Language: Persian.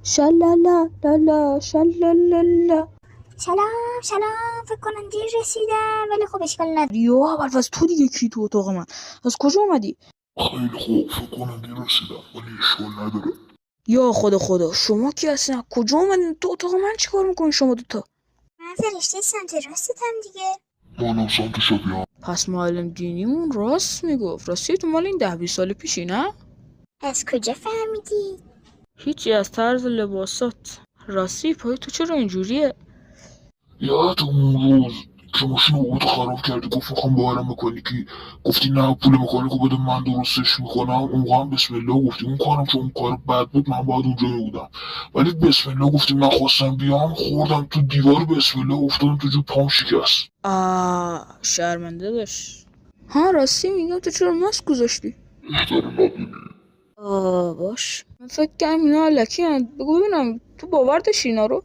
شلالا لالا شلالا. سلام فکر کنم دیر رسیدم ولی خب اشکال نداره. یا اول از تو دیگه کی تو اتاق من؟ از کجا اومدی؟ خیلی خوب، فکر کنم دیر رسیدم ولی اشکال نداره. یا خدا شما کی هستین؟ کجا اومدین تو اتاق من؟ چیکار میکنین شما دوتا؟ من فرشته سمت راستتم دیگه. منم سمت شبیه. پس معلم دینیمون راست میگفت. راستی تو مال این 10-20 سال پیشی نه؟ از کجا فهمیدی؟ هیچی، از طرز لباسات. راستی پای تو چرا اینجوریه؟ یادت اون روز که ماشین باباتو خراب کردی گفت میخوام باورم بکنی که گفتی نه پول مکانیکو بده من درستش میکنم، اون موقع هم بسم الله گفتی اون کارم چون اون کار بد بود من باید اونجا بودم، ولی بسم الله گفتی من خواستم بیام خوردم تو دیوار، بسم الله افتادم تو جو پام شکست. شرمنده داشت. ها راستی میگم تو چرا ماسک گذاشتی؟ بهتره نبینی. باش، من فکر کنم اینا الکی هن. بگو ببینم تو باور داشتی اینا رو؟